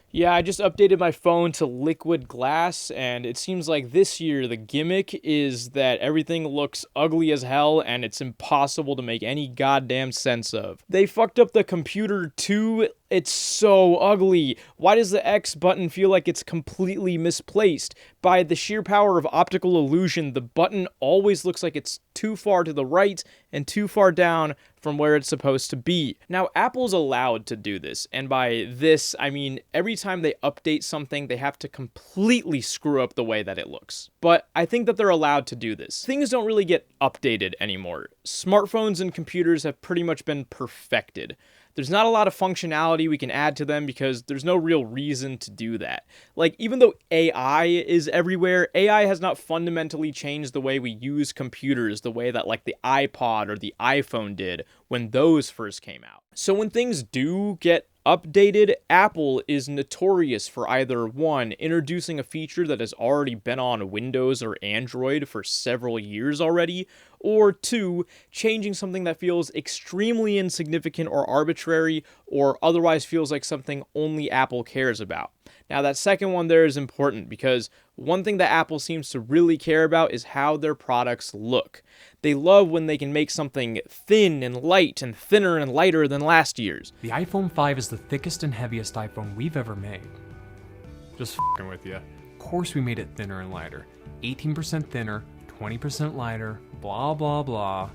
Yeah, I just updated my phone to liquid glass, and it seems like this year the gimmick is that everything looks ugly as hell and it's impossible to make any goddamn sense of. They fucked up the computer too. It's so ugly. Why does the X button feel like it's completely misplaced? By the sheer power of optical illusion, the button always looks like it's too far to the right and too far down from where it's supposed to be. Now, Apple's allowed to do this, and by this, I mean every time they update something, they have to completely screw up the way that it looks. But I think that they're allowed to do this. Things don't really get updated anymore. Smartphones and computers have pretty much been perfected. There's not a lot of functionality we can add to them because there's no real reason to do that. Like, even though AI is everywhere, AI has not fundamentally changed the way we use computers the way that, like, the iPod or the iPhone did when those first came out. So when things do get updated, Apple is notorious for either one, introducing a feature that has already been on Windows or Android for several years already, or two, changing something that feels extremely insignificant or arbitrary, or otherwise feels like something only Apple cares about. Now, that second one there is important because one thing that Apple seems to really care about is how their products look. They love when they can make something thin and light and thinner and lighter than last year's. The iPhone 5 is the thickest and heaviest iPhone we've ever made. Just f***ing with you. Of course we made it thinner and lighter. 18% thinner, 20% lighter, blah blah blah.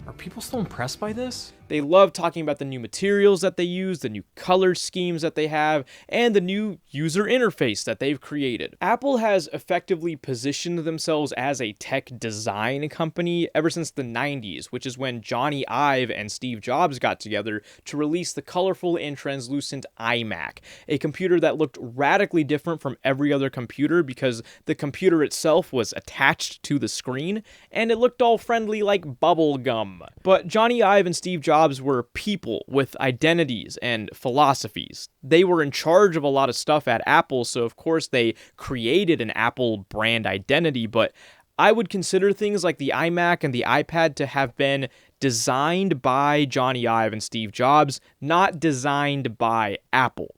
Are people still impressed by this? They love talking about the new materials that they use, the new color schemes that they have, and the new user interface that they've created. Apple has effectively positioned themselves as a tech design company ever since the 90s, which is when Johnny Ive and Steve Jobs got together to release the colorful and translucent iMac, a computer that looked radically different from every other computer because the computer itself was attached to the screen, and it looked all friendly like bubble gum. But Johnny Ive and Steve Jobs were people with identities and philosophies. They were in charge of a lot of stuff at Apple, so of course they created an Apple brand identity, but I would consider things like the iMac and the iPad to have been designed by Johnny Ive and Steve Jobs, not designed by Apple.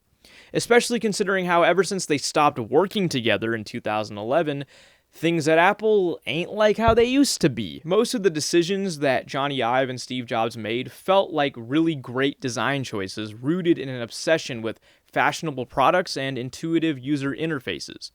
Especially considering how ever since they stopped working together in 2011, things at Apple ain't like how they used to be. Most of the decisions that Johnny Ive and Steve Jobs made felt like really great design choices rooted in an obsession with fashionable products and intuitive user interfaces.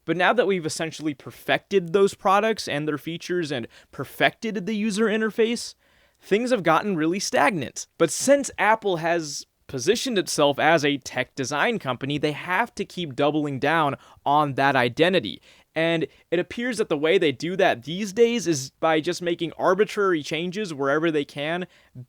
But now that we've essentially perfected those products and their features and perfected the user interface, things have gotten really stagnant. But since Apple has positioned itself as a tech design company, they have to keep doubling down on that identity. And it appears that the way they do that these days is by just making arbitrary changes wherever they can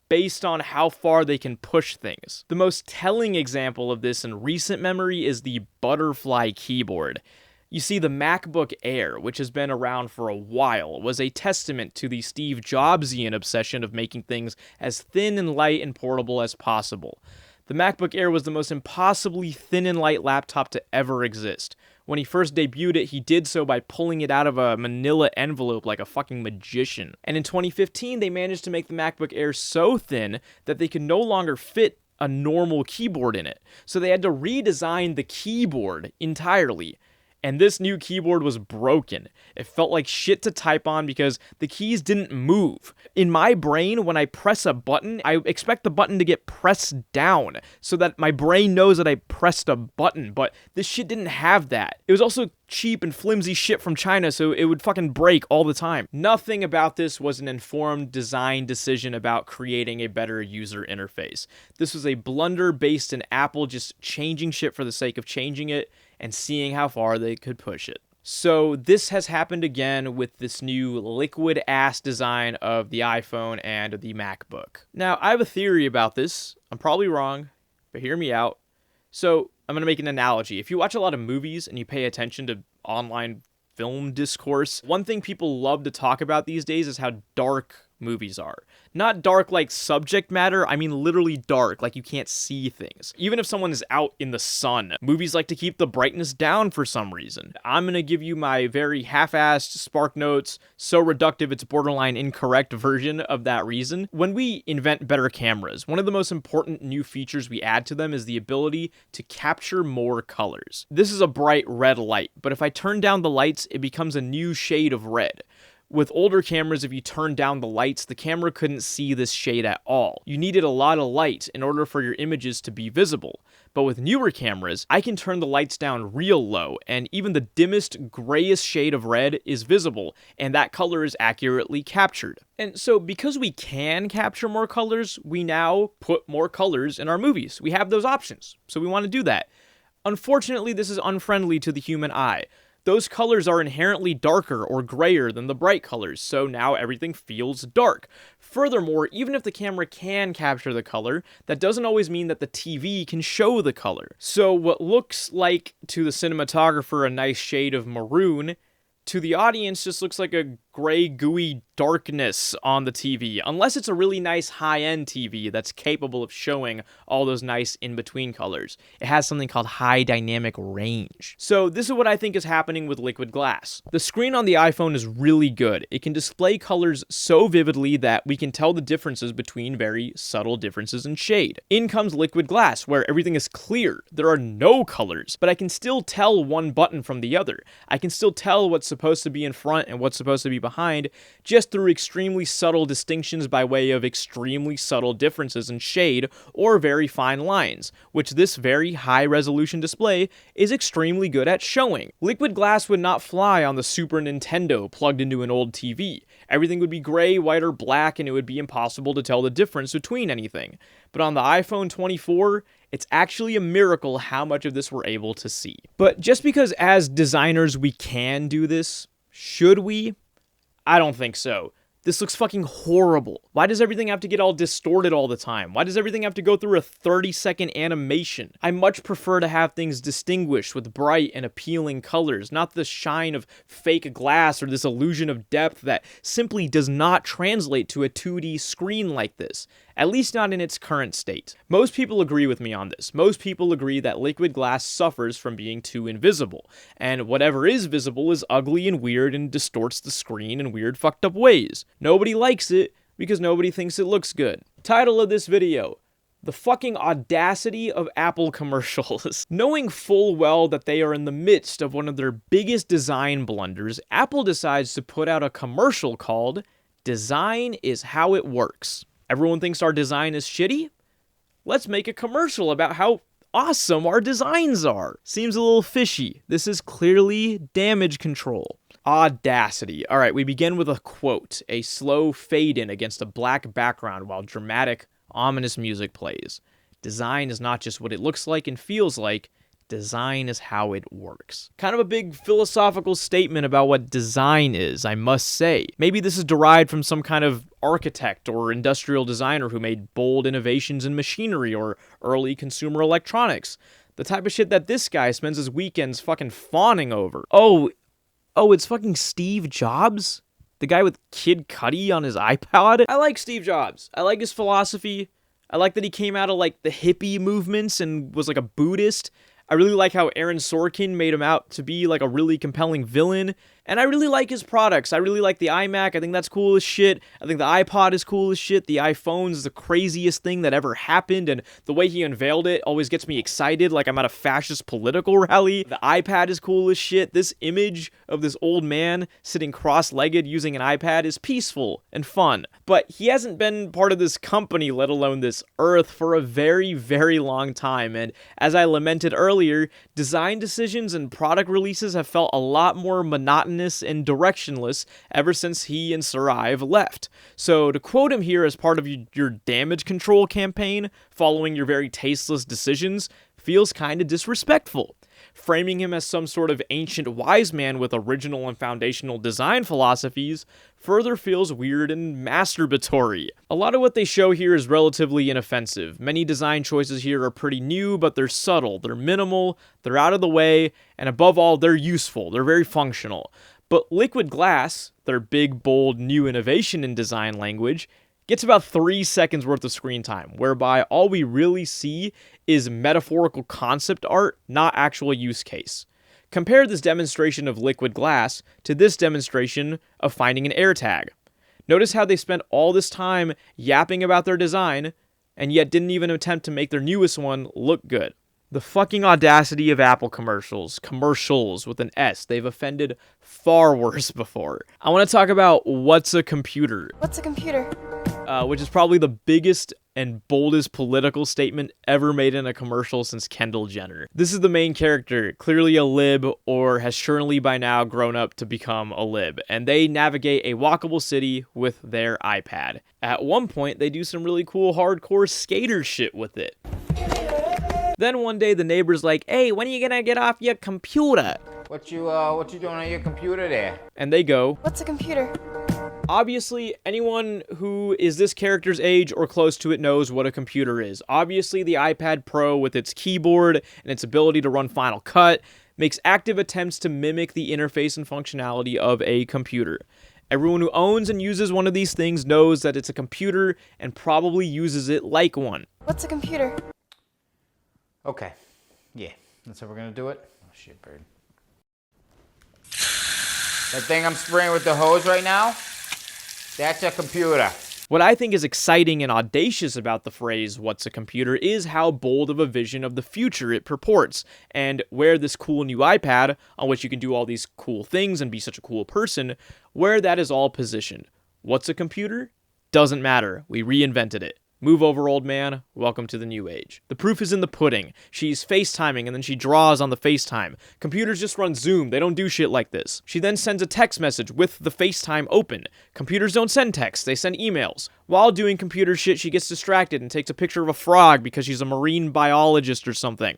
based on how far they can push things. The most telling example of this in recent memory is the butterfly keyboard. You see, the MacBook Air, which has been around for a while, was a testament to the Steve Jobsian obsession of making things as thin and light and portable as possible. The MacBook Air was the most impossibly thin and light laptop to ever exist. When he first debuted it, he did so by pulling it out of a manila envelope like a fucking magician. And in 2015, they managed to make the MacBook Air so thin that they could no longer fit a normal keyboard in it. So they had to redesign the keyboard entirely. And this new keyboard was broken. It felt like shit to type on because the keys didn't move. In my brain, when I press a button, I expect the button to get pressed down so that my brain knows that I pressed a button, but this shit didn't have that. It was also cheap and flimsy shit from China, so it would fucking break all the time. Nothing about this was an informed design decision about creating a better user interface. This was a blunder based in Apple just changing shit for the sake of changing it and seeing how far they could push it. So this has happened again with this new liquid-ass design of the iPhone and the MacBook. Now, I have a theory about this. I'm probably wrong, but hear me out. So I'm going to make an analogy. If you watch a lot of movies and you pay attention to online film discourse, one thing people love to talk about these days is how dark movies are. Not dark like subject matter, I mean literally dark, like you can't see things. Even if someone is out in the sun, movies like to keep the brightness down for some reason. I'm gonna give you my very half-assed SparkNotes, so reductive it's borderline incorrect version of that reason. When we invent better cameras, one of the most important new features we add to them is the ability to capture more colors. This is a bright red light, but if I turn down the lights, it becomes a new shade of red. With older cameras, if you turn down the lights, the camera couldn't see this shade at all. You needed a lot of light in order for your images to be visible. But with newer cameras, I can turn the lights down real low, and even the dimmest, grayest shade of red is visible, and that color is accurately captured. And so because we can capture more colors, we now put more colors in our movies. We have those options, so we want to do that. Unfortunately, this is unfriendly to the human eye. Those colors are inherently darker or grayer than the bright colors, so now everything feels dark. Furthermore, even if the camera can capture the color, that doesn't always mean that the TV can show the color. So what looks like to the cinematographer a nice shade of maroon, to the audience just looks like a gray, gooey darkness on the TV, unless it's a really nice high-end TV that's capable of showing all those nice in-between colors. It has something called high dynamic range. So this is what I think is happening with liquid glass. The screen on the iPhone is really good. It can display colors so vividly that we can tell the differences between very subtle differences in shade. In comes liquid glass, where everything is clear. There are no colors, but I can still tell one button from the other. I can still tell what's supposed to be in front and what's supposed to be behind, just through extremely subtle distinctions by way of extremely subtle differences in shade or very fine lines, which this very high resolution display is extremely good at showing. Liquid glass would not fly on the Super Nintendo plugged into an old TV. Everything would be gray, white, or black, and it would be impossible to tell the difference between anything. But on the iPhone 24, it's actually a miracle how much of this we're able to see. But just because as designers we can do this, should we? I don't think so. This looks fucking horrible. Why does everything have to get all distorted all the time? Why does everything have to go through a 30-second animation? I much prefer to have things distinguished with bright and appealing colors, not the shine of fake glass or this illusion of depth that simply does not translate to a 2D screen like this. At least not in its current state. Most people agree with me on this. Most people agree that liquid glass suffers from being too invisible, and whatever is visible is ugly and weird and distorts the screen in weird fucked up ways. Nobody likes it because nobody thinks it looks good. Title of this video: the fucking audacity of Apple commercials. Knowing full well that they are in the midst of one of their biggest design blunders, Apple decides to put out a commercial called "Design is How It Works." Everyone thinks our design is shitty? Let's make a commercial about how awesome our designs are. Seems a little fishy. This is clearly damage control. Audacity. All right, we begin with a quote, a slow fade in against a black background while dramatic, ominous music plays. Design is not just what it looks like and feels like. Design is how it works. Kind of a big philosophical statement about what design is, I must say. Maybe this is derived from some kind of architect or industrial designer who made bold innovations in machinery or early consumer electronics. The type of shit that this guy spends his weekends fucking fawning over. Oh, it's fucking Steve Jobs? The guy with Kid Cudi on his iPod? I like Steve Jobs. I like his philosophy. I like that he came out of like the hippie movements and was like a Buddhist. I really like how Aaron Sorkin made him out to be like a really compelling villain. And I really like his products. I really like the iMac. I think that's cool as shit. I think the iPod is cool as shit. The iPhone's the craziest thing that ever happened. And the way he unveiled it always gets me excited, like I'm at a fascist political rally. The iPad is cool as shit. This image of this old man sitting cross-legged using an iPad is peaceful and fun. But he hasn't been part of this company, let alone this earth, for a very, very long time. And as I lamented earlier, design decisions and product releases have felt a lot more monotonous and directionless ever since he and Sir Ive left. So to quote him here as part of your damage control campaign following your very tasteless decisions feels kind of disrespectful. Framing him as some sort of ancient wise man with original and foundational design philosophies further feels weird and masturbatory. A lot of what they show here is relatively inoffensive. Many design choices here are pretty new, but they're subtle, they're minimal, they're out of the way, and above all, they're useful, they're very functional. But Liquid Glass, their big, bold, new innovation in design language, gets about 3 seconds worth of screen time, whereby all we really see is metaphorical concept art, not actual use case. Compare this demonstration of Liquid Glass to this demonstration of finding an AirTag. Notice how they spent all this time yapping about their design, and yet didn't even attempt to make their newest one look good. The fucking audacity of Apple commercials with an S. They've offended far worse before. I want to talk about what's a computer. What's a computer? Which is probably the biggest and boldest political statement ever made in a commercial since Kendall Jenner. This is the main character, clearly a lib, or has surely by now grown up to become a lib, and they navigate a walkable city with their iPad. At one point, they do some really cool hardcore skater shit with it. Then one day the neighbor's like, "Hey, when are you gonna get off your computer?" What you doing on your computer there? And they go, What's a computer? obviously, anyone who is this character's age or close to it knows what a computer is. Obviously, the iPad Pro, with its keyboard and its ability to run Final Cut, makes active attempts to mimic the interface and functionality of a computer. Everyone who owns and uses one of these things knows that it's a computer and probably uses it like one. What's a computer? Okay. Yeah. That's how we're gonna do it? Oh shit, bird. That thing I'm spraying with the hose right now? That's a computer. What I think is exciting and audacious about the phrase, "what's a computer," is how bold of a vision of the future it purports, and where this cool new iPad, on which you can do all these cool things and be such a cool person, where that is all positioned. What's a computer? Doesn't matter. We reinvented it. Move over, old man. Welcome to the new age. The proof is in the pudding. She's FaceTiming and then she draws on the FaceTime. Computers just run Zoom. They don't do shit like this. She then sends a text message with the FaceTime open. Computers don't send texts. They send emails. While doing computer shit, she gets distracted and takes a picture of a frog because she's a marine biologist or something.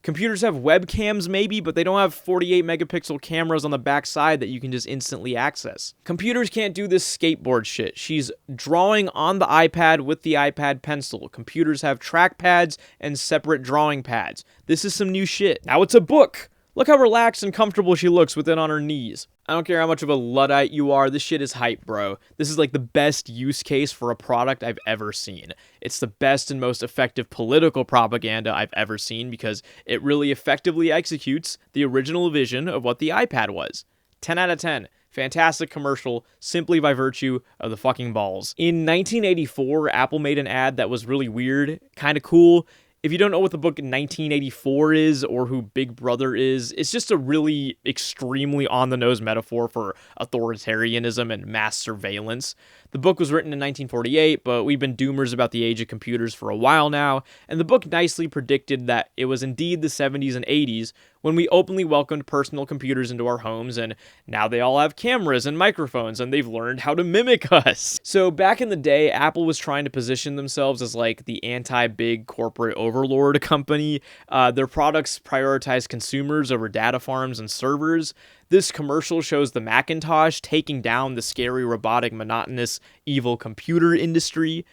Computers have webcams maybe, but they don't have 48 megapixel cameras on the backside that you can just instantly access. Computers can't do this skateboard shit. She's drawing on the iPad with the iPad pencil. Computers have trackpads and separate drawing pads. This is some new shit. Now it's a book. Look how relaxed and comfortable she looks with it on her knees. I don't care how much of a Luddite you are, this shit is hype, bro. This is like the best use case for a product I've ever seen. It's the best and most effective political propaganda I've ever seen because it really effectively executes the original vision of what the iPad was. 10 out of 10. Fantastic commercial, simply by virtue of the fucking balls. In 1984, Apple made an ad that was really weird, kind of cool. If you don't know what the book 1984 is or who Big Brother is, it's just a really extremely on-the-nose metaphor for authoritarianism and mass surveillance. The book was written in 1948, but we've been doomers about the age of computers for a while now, and the book nicely predicted that it was indeed the 70s and 80s when we openly welcomed personal computers into our homes, and now they all have cameras and microphones, and they've learned how to mimic us. So back in the day, Apple was trying to position themselves as like the anti-big corporate overlord company. Their products prioritize consumers over data farms and servers. This commercial shows the Macintosh taking down the scary, robotic, monotonous, evil computer industry.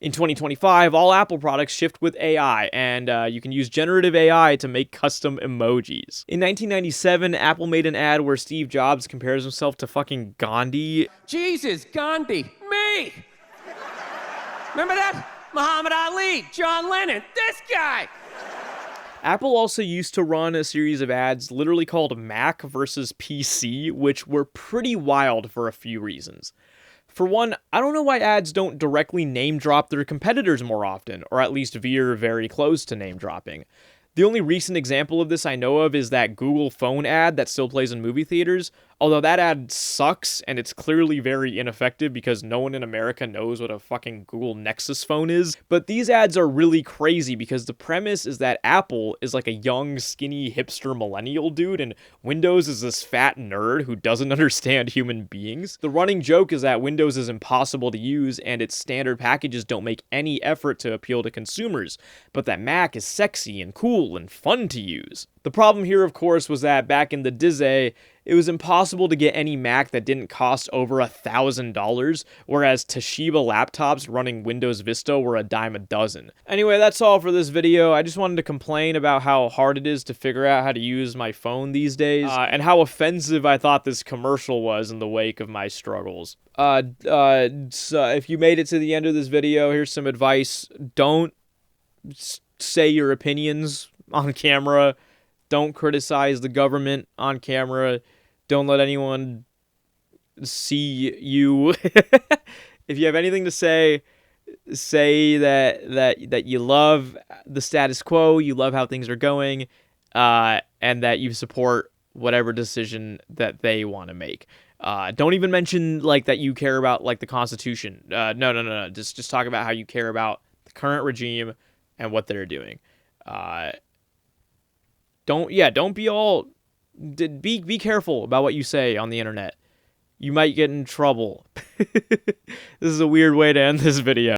In 2025, all Apple products shift with AI, and you can use generative AI to make custom emojis. In 1997, Apple made an ad where Steve Jobs compares himself to fucking Gandhi. Jesus, Gandhi, me! Remember that? Muhammad Ali, John Lennon, this guy! Apple also used to run a series of ads literally called Mac versus PC, which were pretty wild for a few reasons. For one, I don't know why ads don't directly name drop their competitors more often, or at least veer very close to name dropping. The only recent example of this I know of is that Google phone ad that still plays in movie theaters, although that ad sucks and it's clearly very ineffective because no one in America knows what a fucking Google Nexus phone is. But these ads are really crazy because the premise is that Apple is like a young, skinny, hipster millennial dude and Windows is this fat nerd who doesn't understand human beings. The running joke is that Windows is impossible to use and its standard packages don't make any effort to appeal to consumers, but that Mac is sexy and cool and fun to use. The problem here, of course, was that back in the Dizzy, it was impossible to get any Mac that didn't cost over $1,000, whereas Toshiba laptops running Windows Vista were a dime a dozen. Anyway, that's all for this video. I just wanted to complain about how hard it is to figure out how to use my phone these days, and how offensive I thought this commercial was in the wake of my struggles. So if you made it to the end of this video, here's some advice. Don't say your opinions on camera. Don't criticize the government on camera. Don't let anyone see you. If you have anything to say that you love the status quo, you love how things are going, and that you support whatever decision that they want to make. Don't even mention like that you care about like the Constitution. No. Just talk about how you care about the current regime and what they're doing. Don't be all. Be careful about what you say on the internet. You might get in trouble. This is a weird way to end this video.